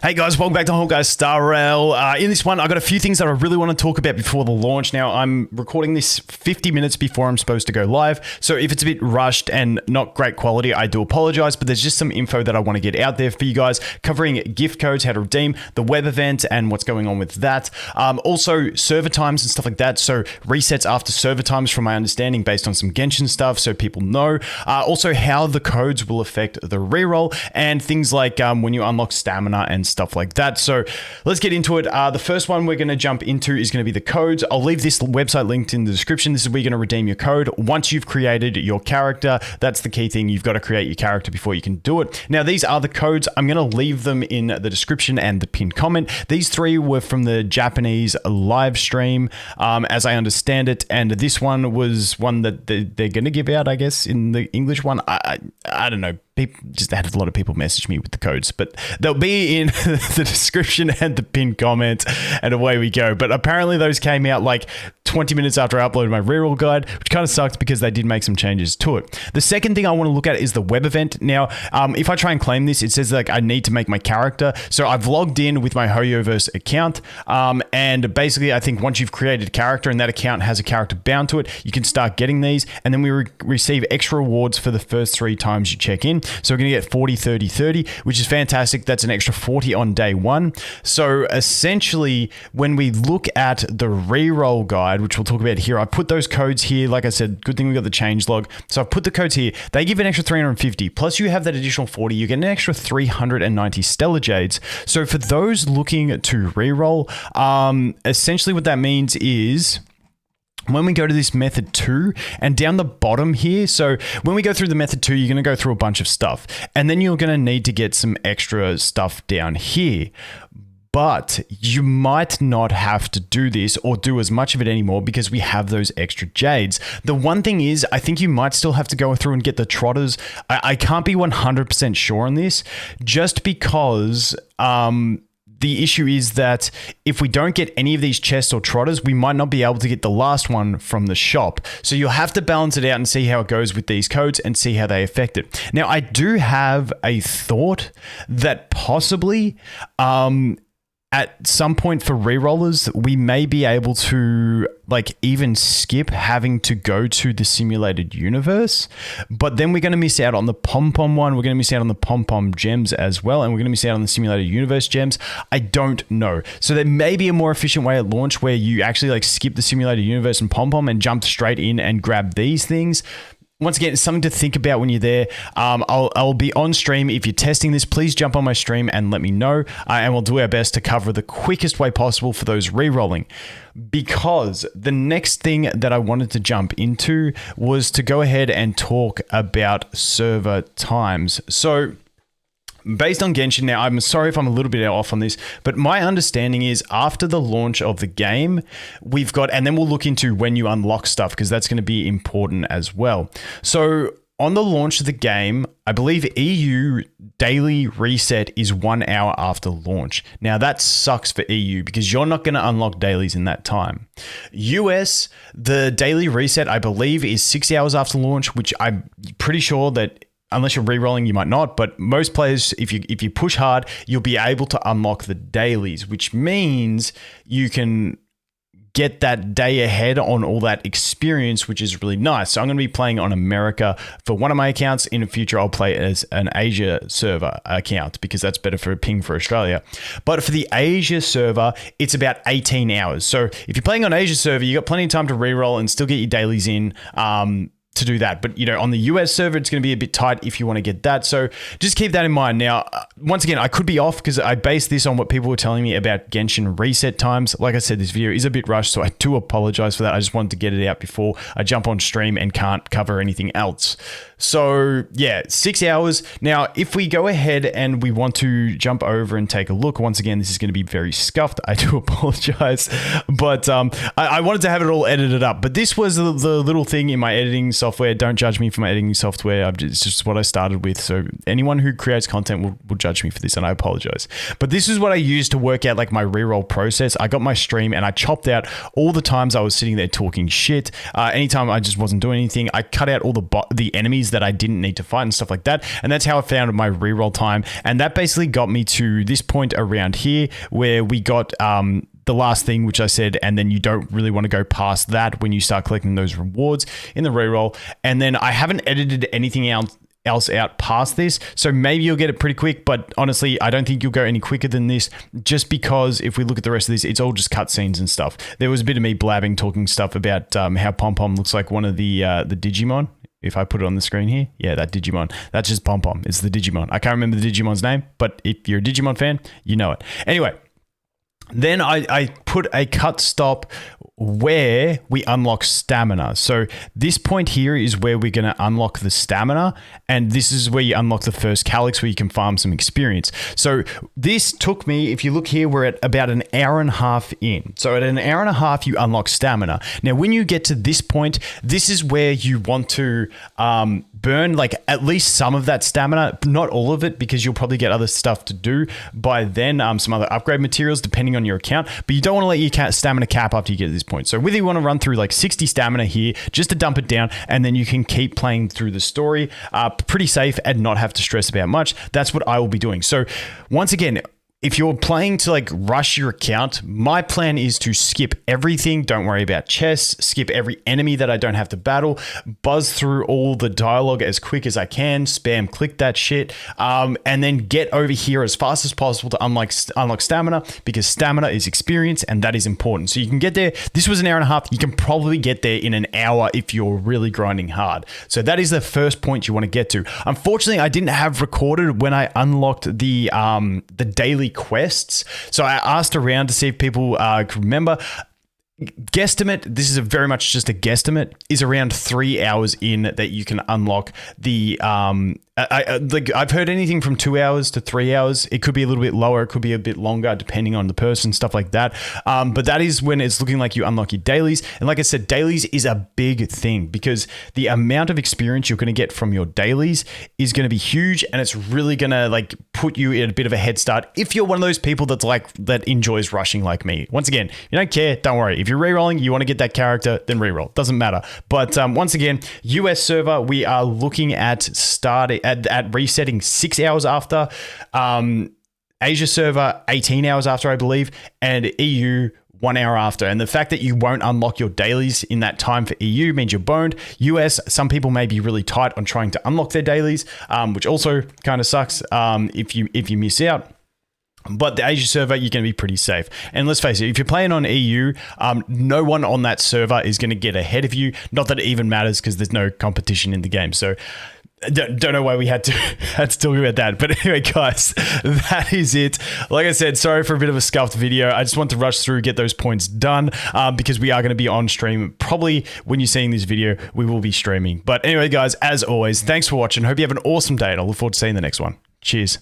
Hey guys, welcome back to Honkai Star Rail. In this one, I've got a few things that I really want to talk about before the launch. Now, I'm recording this 50 minutes before I'm supposed to go live, so if it's a bit rushed and not great quality, I do apologize, but there's just some info that I want to get out there for you guys, covering gift codes, how to redeem, the web event, and what's going on with that. Also, server times and stuff like that, so resets after server times from my understanding based on some Genshin stuff, so people know. Also, how the codes will affect the reroll, and things like when you unlock stamina and stuff like that. So let's get into it. The first one we're going to jump into is going to be the codes. I'll leave this website linked in the description. This is where you're going to redeem your code. Once you've created your character, that's the key thing. You've got to create your character before you can do it. Now, these are the codes. I'm going to leave them in the description and the pinned comment. These three were from the Japanese live stream, as I understand it. And this one was one that they're going to give out, I guess, in the English one. I don't know. People just had a lot of people message me with the codes, but they'll be in the description and the pinned comment, and away we go. But apparently those came out like 20 minutes after I uploaded my reroll guide, which kind of sucked because they did make some changes to it. The second thing I want to look at is the web event. Now, if I try and claim this, it says like I need to make my character. So I've logged in with my Hoyoverse account, and basically I think once you've created a character and that account has a character bound to it, you can start getting these, and then we receive extra rewards for the first 3 times you check in. So we're going to get 40, 30, 30, which is fantastic. That's an extra 40 on day 1. So essentially, when we look at the reroll guide, which we'll talk about here, I put those codes here. Like I said, good thing we got the change log. So I've put the codes here. They give an extra 350. Plus you have that additional 40. You get an extra 390 Stellar Jades. So for those looking to reroll, essentially what that means is, when we go to this method 2 and down the bottom here, so when we go through the method 2, you're going to go through a bunch of stuff, and then you're going to need to get some extra stuff down here. But you might not have to do this or do as much of it anymore because we have those extra jades. The one thing is, I think you might still have to go through and get the trotters. I can't be 100% sure on this, just because the issue is that if we don't get any of these chests or trotters, we might not be able to get the last one from the shop. So you'll have to balance it out and see how it goes with these codes and see how they affect it. Now, I do have a thought that possibly at some point for rerollers, we may be able to like even skip having to go to the simulated universe, but then we're going to miss out on the pom-pom one. We're going to miss out on the pom-pom gems as well, and we're going to miss out on the simulated universe gems. I don't know. So there may be a more efficient way at launch where you actually like skip the simulated universe and pom-pom and jump straight in and grab these things. Once again, it's something to think about when you're there. I'll be on stream. If you're testing this, please jump on my stream and let me know. And we'll do our best to cover the quickest way possible for those re-rolling. Because the next thing that I wanted to jump into was to go ahead and talk about server times. So, based on Genshin, now I'm sorry if I'm a little bit off on this, but my understanding is after the launch of the game, we've got, and then we'll look into when you unlock stuff because that's going to be important as well. So on the launch of the game, I believe EU daily reset is 1 hour after launch. Now that sucks for EU because you're not going to unlock dailies in that time. US, the daily reset, I believe, is 6 hours after launch, which I'm pretty sure that unless you're re-rolling, you might not, but most players, if you push hard, you'll be able to unlock the dailies, which means you can get that day ahead on all that experience, which is really nice. So I'm going to be playing on America for one of my accounts. In the future, I'll play as an Asia server account because that's better for a ping for Australia. But for the Asia server, it's about 18 hours. So if you're playing on Asia server, you got plenty of time to re-roll and still get your dailies in. To do that. But, you know, on the US server, it's going to be a bit tight if you want to get that. So just keep that in mind. Now, once again, I could be off because I based this on what people were telling me about Genshin reset times. Like I said, this video is a bit rushed, so I do apologize for that. I just wanted to get it out before I jump on stream and can't cover anything else. So yeah, 6 hours. Now, if we go ahead and we want to jump over and take a look, once again, this is going to be very scuffed. I do apologize, but I wanted to have it all edited up. But this was the little thing in my editing software. Don't judge me for my editing software. It's just what I started with. So anyone who creates content will judge me for this, and I apologize. But this is what I used to work out like my reroll process. I got my stream and I chopped out all the times I was sitting there talking shit. Anytime I just wasn't doing anything, I cut out all the enemies enemies that I didn't need to fight and stuff like that. And that's how I found my reroll time. And that basically got me to this point around here where we got the last thing, which I said, and then you don't really want to go past that when you start collecting those rewards in the reroll. And then I haven't edited anything else out past this, so maybe you'll get it pretty quick, but honestly I don't think you'll go any quicker than this, just because if we look at the rest of this, it's all just cutscenes and stuff. There was a bit of me blabbing, talking stuff about how Pom Pom looks like one of the Digimon. If I put it on the screen here, yeah, that Digimon, that's just Pom Pom. It's the Digimon. I can't remember the Digimon's name, but if you're a Digimon fan, you know it. Anyway, then I put a cut stop where we unlock stamina. So this point here is where we're going to unlock the stamina, and this is where you unlock the first calyx where you can farm some experience. So this took me, if you look here, we're at about an hour and a half in. So at an hour and a half, you unlock stamina. Now, when you get to this point, this is where you want to burn like at least some of that stamina, not all of it, because you'll probably get other stuff to do by then, some other upgrade materials depending on your account, but you don't want to let your stamina cap after you get to this point. So whether you want to run through like 60 stamina here just to dump it down, and then you can keep playing through the story pretty safe and not have to stress about much, that's what I will be doing. So once again, if you're playing to like rush your account, my plan is to skip everything. Don't worry about chests, skip every enemy that I don't have to battle, buzz through all the dialogue as quick as I can, spam click that shit, and then get over here as fast as possible to unlock stamina, because stamina is experience and that is important. So you can get there. This was an hour and a half. You can probably get there in an hour if you're really grinding hard. So that is the first point you want to get to. Unfortunately, I didn't have recorded when I unlocked the daily quests. So I asked around to see if people could remember. Guesstimate, this is very much just a guesstimate, is around 3 hours in that you can unlock the I've heard anything from 2 hours to 3 hours. It could be a little bit lower, it could be a bit longer depending on the person, stuff like that. But that is when it's looking like you unlock your dailies. And like I said, dailies is a big thing because the amount of experience you're going to get from your dailies is going to be huge, and it's really going to like put you in a bit of a head start if you're one of those people that enjoys rushing like me. Once again, you don't care, don't worry. If you're rerolling, you want to get that character, then reroll. Doesn't matter. But once again, US server, we are looking at at resetting 6 hours after, Asia server 18 hours after, I believe, and EU 1 hour after. And the fact that you won't unlock your dailies in that time for EU means you're boned. US, some people may be really tight on trying to unlock their dailies, which also kind of sucks if you miss out. But the Asia server, you're going to be pretty safe. And let's face it, if you're playing on EU, no one on that server is going to get ahead of you. Not that it even matters because there's no competition in the game. So don't know why we had to talk about that. But anyway, guys, that is it. Like I said, sorry for a bit of a scuffed video. I just want to rush through, get those points done because we are going to be on stream. Probably when you're seeing this video, we will be streaming. But anyway, guys, as always, thanks for watching. Hope you have an awesome day, and I look forward to seeing the next one. Cheers.